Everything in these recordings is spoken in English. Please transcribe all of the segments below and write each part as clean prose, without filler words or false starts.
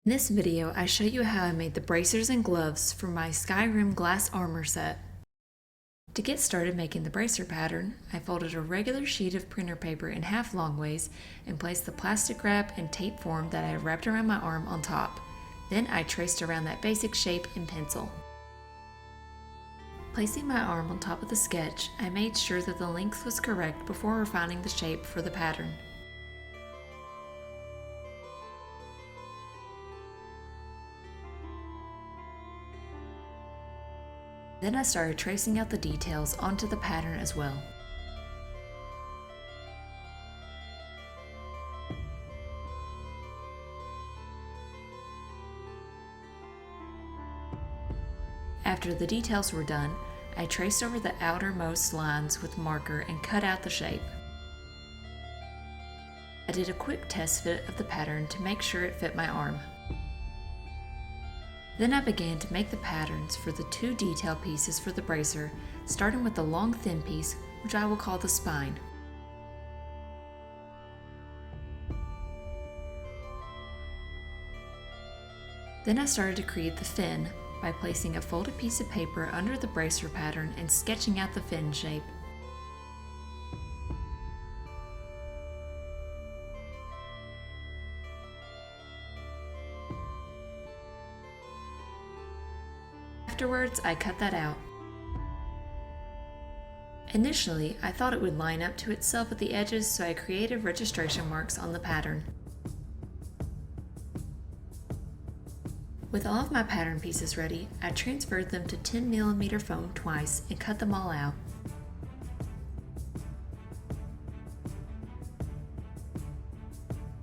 In this video, I show you how I made the bracers and gloves for my Skyrim glass armor set. To get started making the bracer pattern, I folded a regular sheet of printer paper in half long ways and placed the plastic wrap and tape form that I had wrapped around my arm on top. Then I traced around that basic shape in pencil. Placing my arm on top of the sketch, I made sure that the length was correct before refining the shape for the pattern. Then I started tracing out the details onto the pattern as well. After the details were done, I traced over the outermost lines with marker and cut out the shape. I did a quick test fit of the pattern to make sure it fit my arm. Then I began to make the patterns for the two detail pieces for the bracer, starting with the long thin piece, which I will call the spine. Then I started to create the fin by placing a folded piece of paper under the bracer pattern and sketching out the fin shape. Afterwards, I cut that out. Initially, I thought it would line up to itself at the edges, so I created registration marks on the pattern. With all of my pattern pieces ready, I transferred them to 10mm foam twice and cut them all out.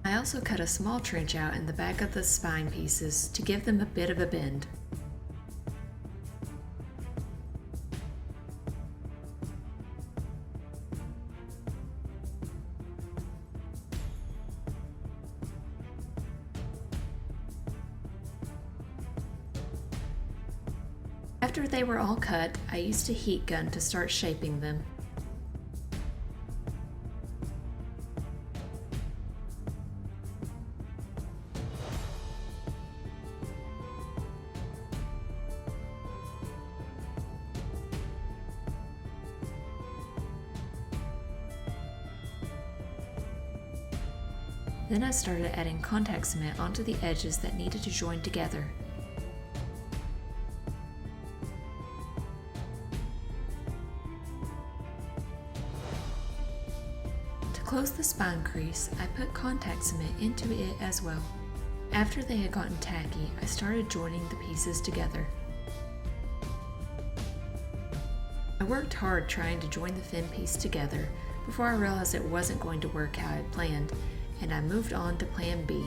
I also cut a small trench out in the back of the spine pieces to give them a bit of a bend. After they were all cut, I used a heat gun to start shaping them. Then I started adding contact cement onto the edges that needed to join together. To close the spine crease, I put contact cement into it as well. After they had gotten tacky, I started joining the pieces together. I worked hard trying to join the fin piece together before I realized it wasn't going to work how I had planned, and I moved on to plan B.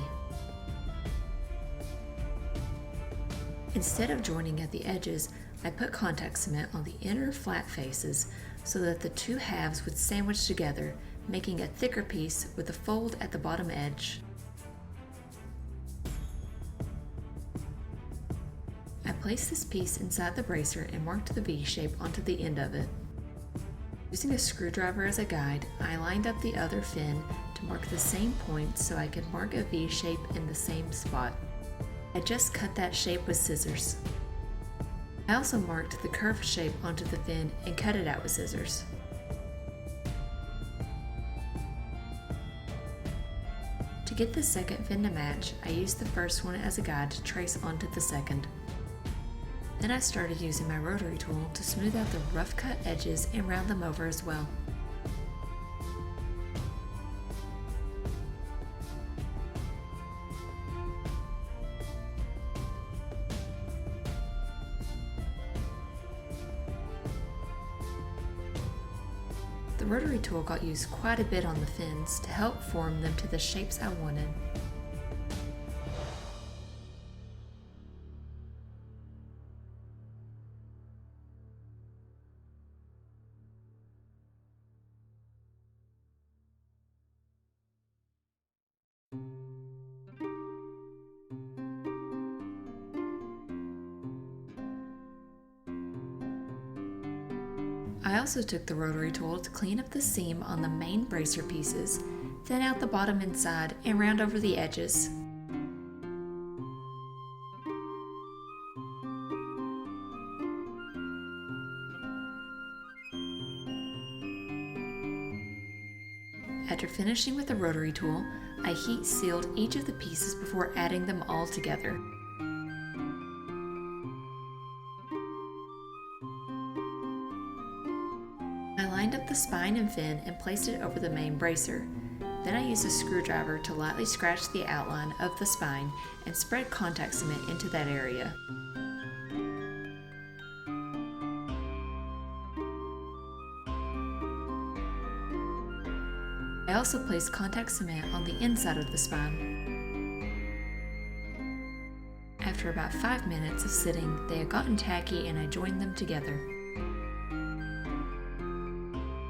Instead of joining at the edges, I put contact cement on the inner flat faces so that the two halves would sandwich together, making a thicker piece with a fold at the bottom edge. I placed this piece inside the bracer and marked the V shape onto the end of it. Using a screwdriver as a guide, I lined up the other fin to mark the same point so I could mark a V shape in the same spot. I just cut that shape with scissors. I also marked the curved shape onto the fin and cut it out with scissors. To get the second fin to match, I used the first one as a guide to trace onto the second. Then I started using my rotary tool to smooth out the rough cut edges and round them over as well. The rotary tool got used quite a bit on the fins to help form them to the shapes I wanted. I also took the rotary tool to clean up the seam on the main bracer pieces, thin out the bottom inside, and round over the edges. After finishing with the rotary tool, I heat sealed each of the pieces before adding them all together. I lined up the spine and fin and placed it over the main bracer. Then I used a screwdriver to lightly scratch the outline of the spine and spread contact cement into that area. I also placed contact cement on the inside of the spine. After about 5 minutes of sitting, they had gotten tacky and I joined them together.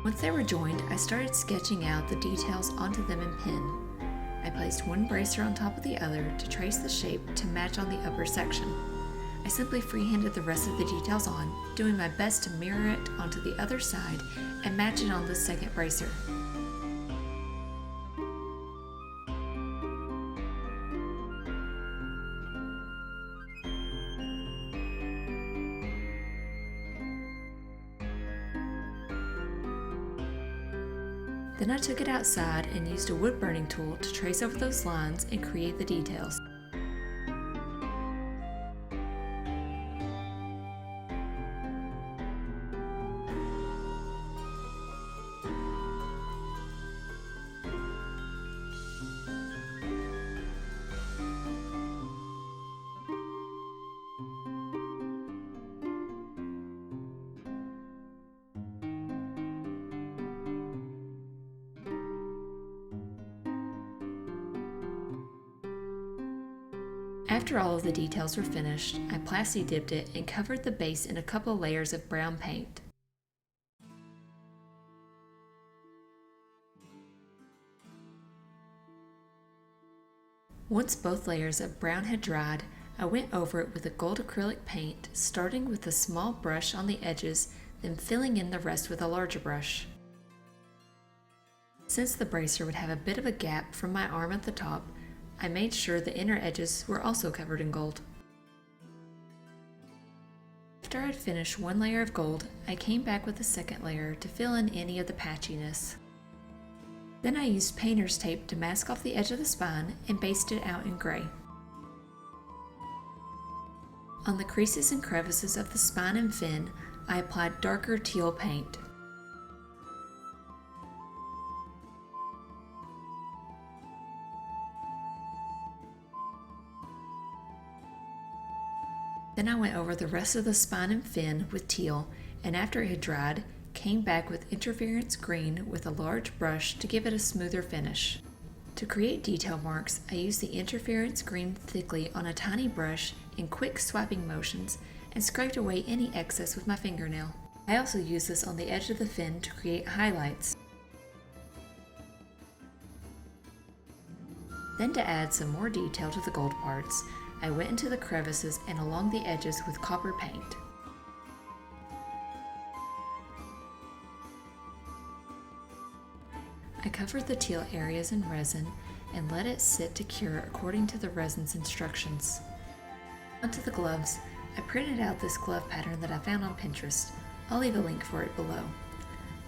Once they were joined, I started sketching out the details onto them in pen. I placed one bracer on top of the other to trace the shape to match on the upper section. I simply freehanded the rest of the details on, doing my best to mirror it onto the other side and match it on the second bracer. Then I took it outside and used a wood burning tool to trace over those lines and create the details. After all of the details were finished, I plasti dipped it and covered the base in a couple layers of brown paint. Once both layers of brown had dried, I went over it with a gold acrylic paint, starting with a small brush on the edges, then filling in the rest with a larger brush. Since the bracer would have a bit of a gap from my arm at the top, I made sure the inner edges were also covered in gold. After I had finished one layer of gold, I came back with a second layer to fill in any of the patchiness. Then I used painter's tape to mask off the edge of the spine and basted it out in gray. On the creases and crevices of the spine and fin, I applied darker teal paint. Then I went over the rest of the spine and fin with teal, and after it had dried, came back with interference green with a large brush to give it a smoother finish. To create detail marks, I used the interference green thickly on a tiny brush in quick swiping motions and scraped away any excess with my fingernail. I also used this on the edge of the fin to create highlights. Then to add some more detail to the gold parts, I went into the crevices and along the edges with copper paint. I covered the teal areas in resin and let it sit to cure according to the resin's instructions. Onto the gloves, I printed out this glove pattern that I found on Pinterest. I'll leave a link for it below.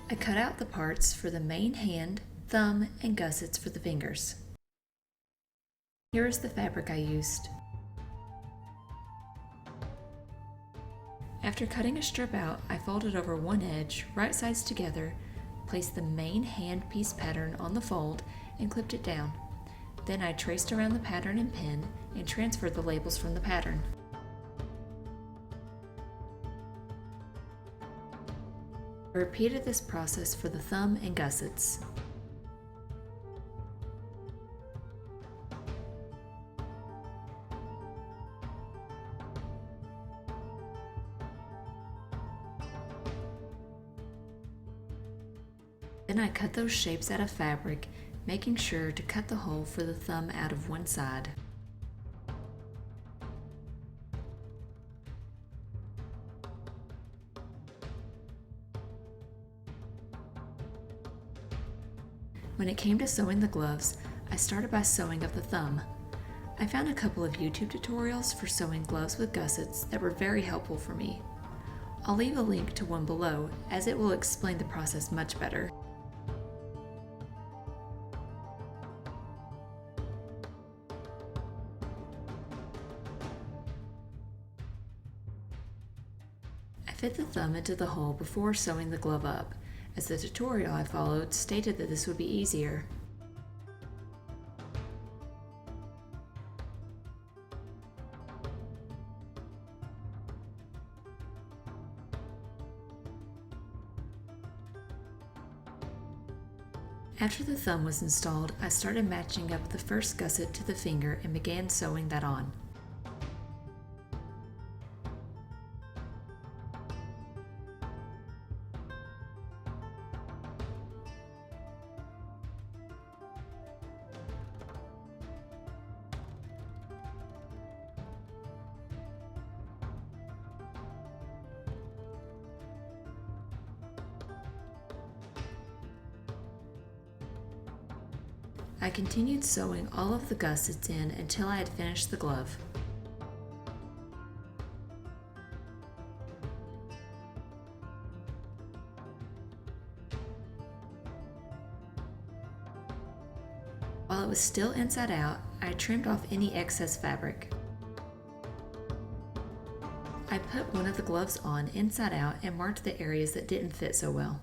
I cut out the parts for the main hand, thumb, and gussets for the fingers. Here is the fabric I used. After cutting a strip out, I folded over one edge, right sides together, placed the main hand piece pattern on the fold, and clipped it down. Then I traced around the pattern in pen and transferred the labels from the pattern. I repeated this process for the thumb and gussets. Then I cut those shapes out of fabric, making sure to cut the hole for the thumb out of one side. When it came to sewing the gloves, I started by sewing up the thumb. I found a couple of YouTube tutorials for sewing gloves with gussets that were very helpful for me. I'll leave a link to one below, as it will explain the process much better. fit the thumb into the hole before sewing the glove up, as the tutorial I followed stated that this would be easier. After the thumb was installed, I started matching up the first gusset to the finger and began sewing that on. I continued sewing all of the gussets in until I had finished the glove. While it was still inside out, I trimmed off any excess fabric. I put one of the gloves on inside out and marked the areas that didn't fit so well.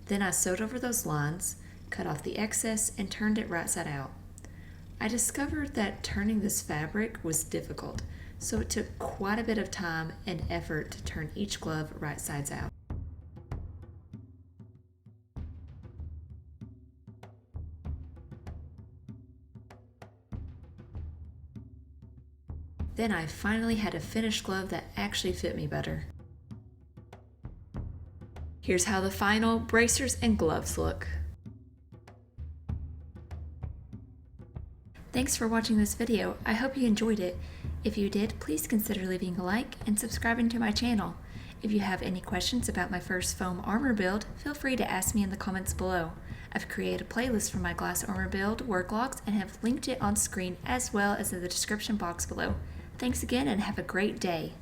Then I sewed over those lines, cut off the excess, and turned it right side out. I discovered that turning this fabric was difficult, so it took quite a bit of time and effort to turn each glove right sides out. Then I finally had a finished glove that actually fit me better. Here's how the final bracers and gloves look. Thanks for watching this video. I hope you enjoyed it. If you did, please consider leaving a like and subscribing to my channel. If you have any questions about my first foam armor build, feel free to ask me in the comments below. I've created a playlist for my glass armor build worklogs and have linked it on screen as well as in the description box below. Thanks again and have a great day.